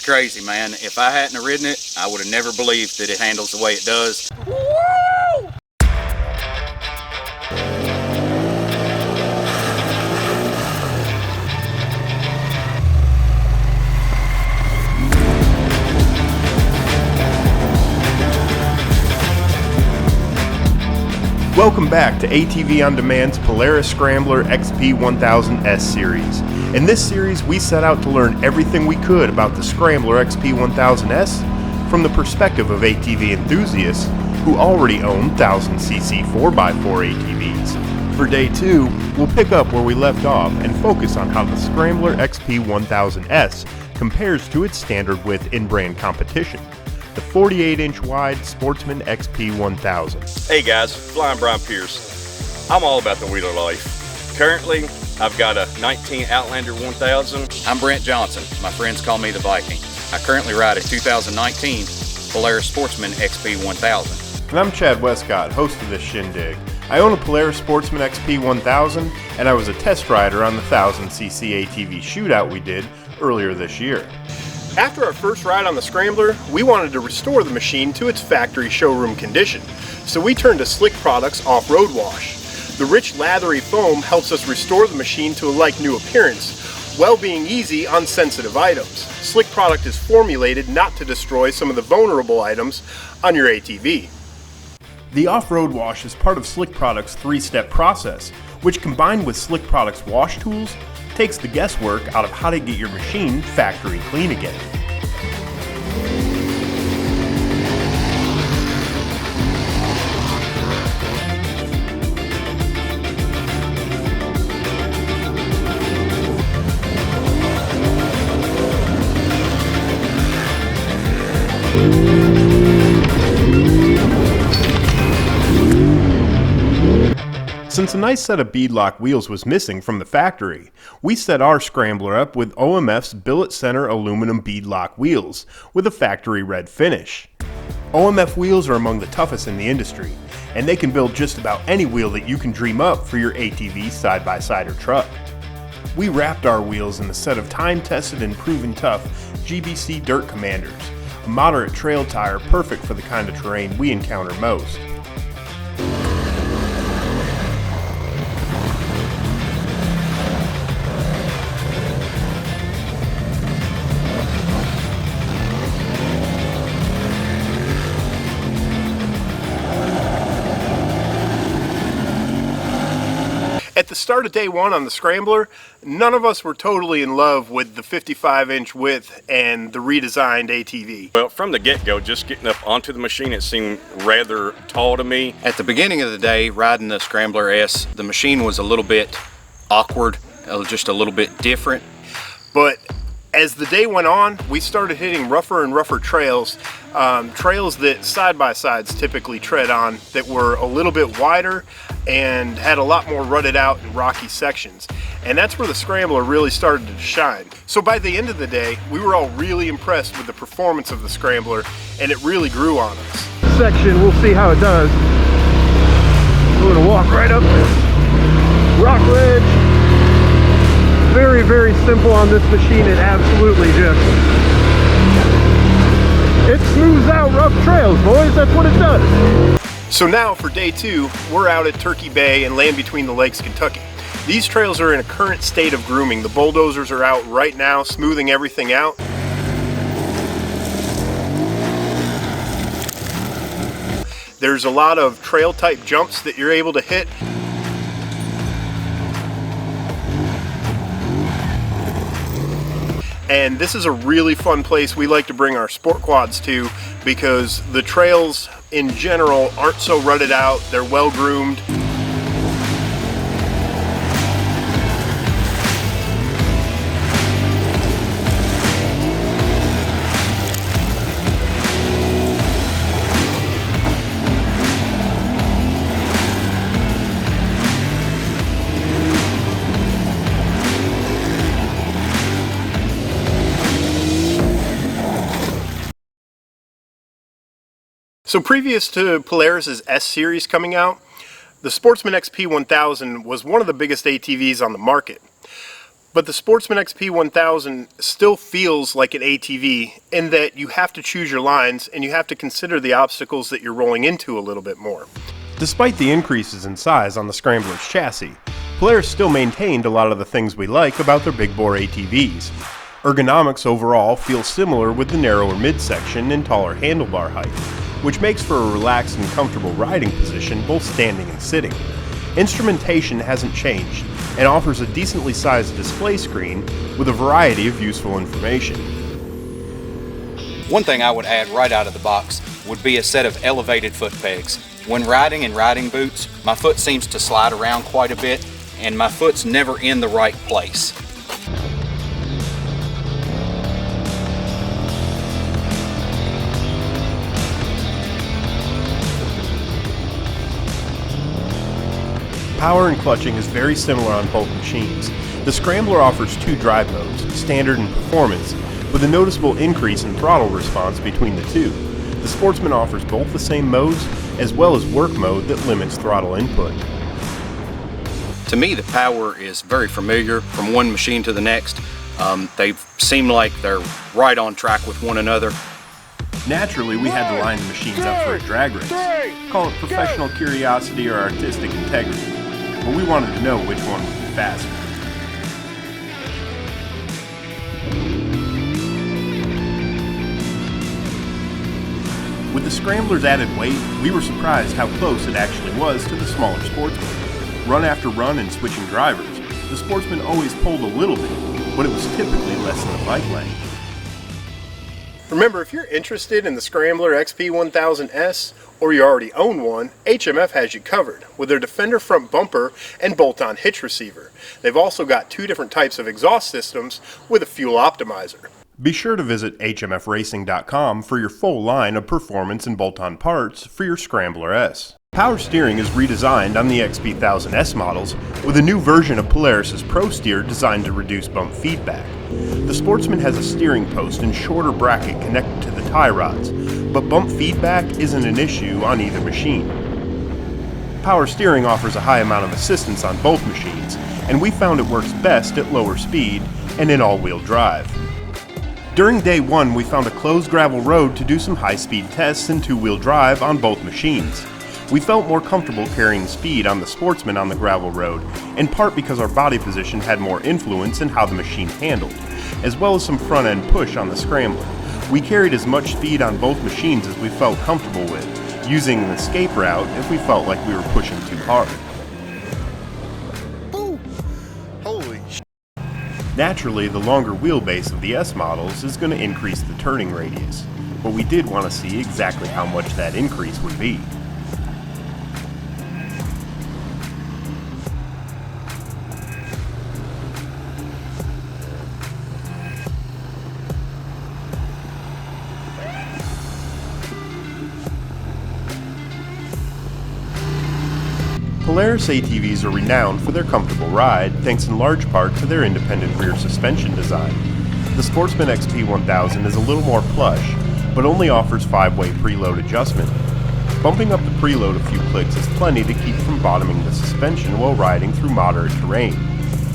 crazy, man. If I hadn't ridden it, I would have never believed that it handles the way it does. Welcome back to ATV On Demand's Polaris Scrambler XP 1000 S Series. In this series, we set out to learn everything we could about the Scrambler XP 1000 S from the perspective of ATV enthusiasts who already own 1000cc 4x4 ATVs. For day 2, we'll pick up where we left off and focus on how the Scrambler XP 1000 S compares to its standard width in-brand competition, the 48-inch wide Sportsman XP 1000. Hey guys, Flying Brian Pierce. I'm all about the wheeler life. Currently, I've got a 19 Outlander 1000. I'm Brent Johnson. My friends call me the Viking. I currently ride a 2019 Polaris Sportsman XP 1000. And I'm Chad Westcott, host of this shindig. I own a Polaris Sportsman XP 1000, and I was a test rider on the 1000cc ATV Shootout we did earlier this year. After our first ride on the Scrambler, we wanted to restore the machine to its factory showroom condition, so we turned to Slick Products Off-Road Wash. The rich lathery foam helps us restore the machine to a like-new appearance, while being easy on sensitive items. Slick Product is formulated not to destroy some of the vulnerable items on your ATV. The Off-Road Wash is part of Slick Products' 3-step process, which combined with Slick Products wash tools, takes the guesswork out of how to get your machine factory clean again. Since a nice set of beadlock wheels was missing from the factory, we set our Scrambler up with OMF's billet center aluminum beadlock wheels with a factory red finish. OMF wheels are among the toughest in the industry, and they can build just about any wheel that you can dream up for your ATV side-by-side or truck. We wrapped our wheels in the set of time-tested and proven tough GBC Dirt Commanders, a moderate trail tire perfect for the kind of terrain we encounter most. At the start of day 1 on the Scrambler, none of us were totally in love with the 55-inch width and the redesigned ATV. Well, from the get-go, just getting up onto the machine, it seemed rather tall to me. At the beginning of the day, riding the Scrambler S, the machine was a little bit awkward, just a little bit different. But as the day went on, we started hitting rougher and rougher trails, trails that side-by-sides typically tread on that were a little bit wider and had a lot more rutted out and rocky sections. And that's where the Scrambler really started to shine. So by the end of the day, we were all really impressed with the performance of the Scrambler, and it really grew on us. Section, we'll see how it does. We're gonna walk right up this rock ledge. Very, very simple on this machine. It absolutely just, it smooths out rough trails, boys. That's what it does. So now for day 2, we're out at Turkey Bay and Land Between the Lakes, Kentucky. These trails are in a current state of grooming. The bulldozers are out right now, smoothing everything out. There's a lot of trail type jumps that you're able to hit. And this is a really fun place we like to bring our sport quads to because the trails in general aren't so rutted out, they're well groomed. So previous to Polaris's S Series coming out, the Sportsman XP 1000 was one of the biggest ATVs on the market. But the Sportsman XP 1000 still feels like an ATV in that you have to choose your lines and you have to consider the obstacles that you're rolling into a little bit more. Despite the increases in size on the Scrambler's chassis, Polaris still maintained a lot of the things we like about their big bore ATVs. Ergonomics overall feels similar with the narrower midsection and taller handlebar height, which makes for a relaxed and comfortable riding position both standing and sitting. Instrumentation hasn't changed and offers a decently sized display screen with a variety of useful information. One thing I would add right out of the box would be a set of elevated foot pegs. When riding in riding boots, my foot seems to slide around quite a bit and my foot's never in the right place. Power and clutching is very similar on both machines. The Scrambler offers two drive modes, standard and performance, with a noticeable increase in throttle response between the two. The Sportsman offers both the same modes, as well as work mode that limits throttle input. To me, the power is very familiar from one machine to the next. They seem like they're right on track with one another. Naturally, we had to line the machines up for a drag race. Call it professional curiosity or artistic integrity, but we wanted to know which one would be faster. With the Scrambler's added weight, we were surprised how close it actually was to the smaller Sportsman. Run after run and switching drivers, the Sportsman always pulled a little bit, but it was typically less than a bike length. Remember, if you're interested in the Scrambler XP 1000S, or you already own one, HMF has you covered with their Defender front bumper and bolt-on hitch receiver. They've also got two different types of exhaust systems with a fuel optimizer. Be sure to visit hmfracing.com for your full line of performance and bolt-on parts for your Scrambler S. Power steering is redesigned on the XP 1000S models with a new version of Polaris' Pro Steer designed to reduce bump feedback. The Sportsman has a steering post and shorter bracket connected to the tie rods, but bump feedback isn't an issue on either machine. Power steering offers a high amount of assistance on both machines, and we found it works best at lower speed and in all-wheel drive. During day one, we found a closed gravel road to do some high-speed tests and two-wheel drive on both machines. We felt more comfortable carrying speed on the Sportsman on the gravel road, in part because our body position had more influence in how the machine handled, as well as some front-end push on the Scrambler. We carried as much speed on both machines as we felt comfortable with, using an escape route if we felt like we were pushing too hard. Ooh. Holy sh**. Naturally, the longer wheelbase of the S models is going to increase the turning radius, but we did want to see exactly how much that increase would be. Polaris ATVs are renowned for their comfortable ride, thanks in large part to their independent rear suspension design. The Sportsman XP 1000 is a little more plush, but only offers 5-way preload adjustment. Bumping up the preload a few clicks is plenty to keep from bottoming the suspension while riding through moderate terrain.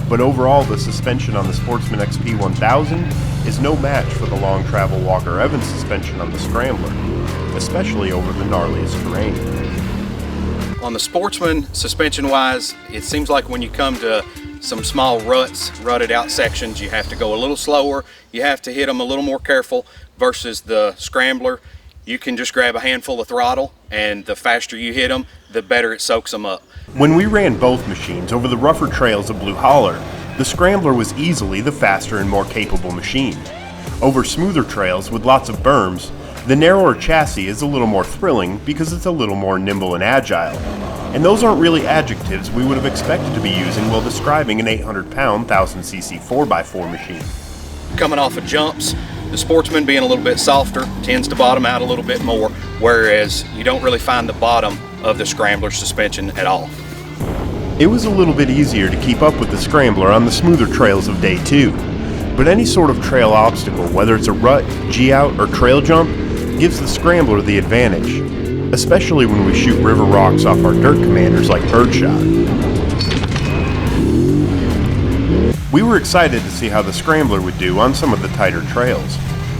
But overall, the suspension on the Sportsman XP 1000 is no match for the long travel Walker Evans suspension on the Scrambler, especially over the gnarliest terrain. On the Sportsman, suspension-wise, it seems like when you come to some small rutted out sections, you have to go a little slower, you have to hit them a little more careful, versus the Scrambler, you can just grab a handful of throttle, and the faster you hit them, the better it soaks them up. When we ran both machines over the rougher trails of Blue Holler, the Scrambler was easily the faster and more capable machine. Over smoother trails with lots of berms, the narrower chassis is a little more thrilling because it's a little more nimble and agile. And those aren't really adjectives we would have expected to be using while describing an 800-pound 1000cc 4x4 machine. Coming off of jumps, the Sportsman being a little bit softer tends to bottom out a little bit more, whereas you don't really find the bottom of the Scrambler suspension at all. It was a little bit easier to keep up with the Scrambler on the smoother trails of day 2, but any sort of trail obstacle, whether it's a rut, G-out, or trail jump, gives the Scrambler the advantage, especially when we shoot river rocks off our dirt commanders like Birdshot. We were excited to see how the Scrambler would do on some of the tighter trails.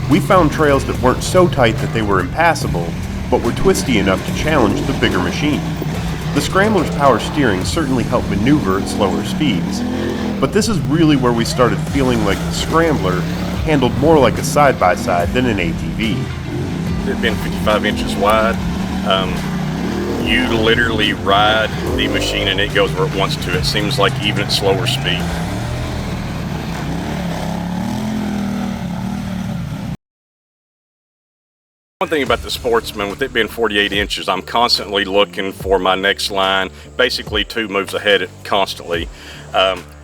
We found trails that weren't so tight that they were impassable, but were twisty enough to challenge the bigger machine. The Scrambler's power steering certainly helped maneuver at slower speeds, but this is really where we started feeling like the Scrambler handled more like a side-by-side than an ATV. It being 55 inches wide, you literally ride the machine and it goes where it wants to. It seems like even at slower speed. One thing about the Sportsman, with it being 48 inches, I'm constantly looking for my next line, basically 2 moves ahead constantly.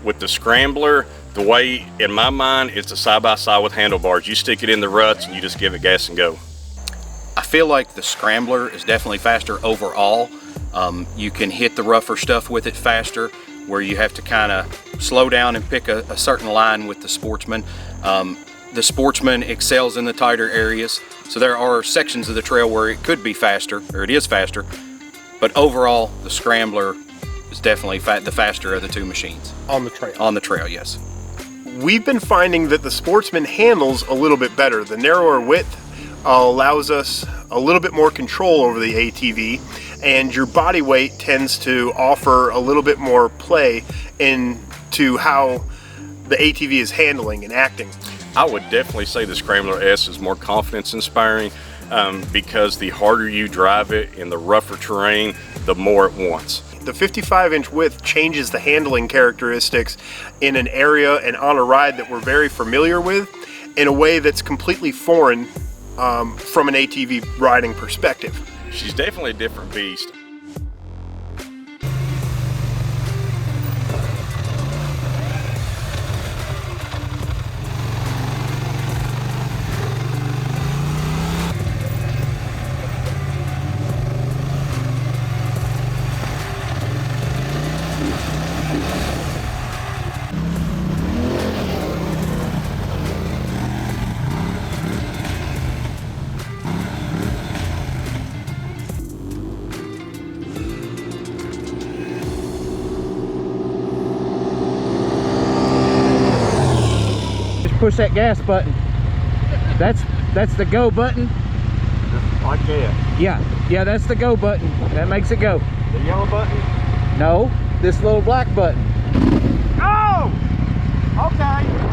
With the Scrambler, the way, in my mind, it's a side-by-side with handlebars. You stick it in the ruts and you just give it gas and go. I feel like the Scrambler is definitely faster overall. You can hit the rougher stuff with it faster, where you have to kind of slow down and pick a certain line with the Sportsman. The Sportsman excels in the tighter areas, so there are sections of the trail where it could be faster, or it is faster, but overall the Scrambler is definitely the faster of the 2 machines. On the trail? On the trail, yes. We've been finding that the Sportsman handles a little bit better. The narrower width allows us a little bit more control over the ATV, and your body weight tends to offer a little bit more play into how the ATV is handling and acting. I would definitely say the Scrambler S is more confidence inspiring because the harder you drive it in the rougher terrain, the more it wants. The 55-inch width changes the handling characteristics in an area and on a ride that we're very familiar with in a way that's completely foreign from an ATV riding perspective. She's definitely a different beast. Push that gas button. That's the go button. Like that. Yeah, that's the go button. That makes it go. The yellow button? No, this little black button. Oh! Okay.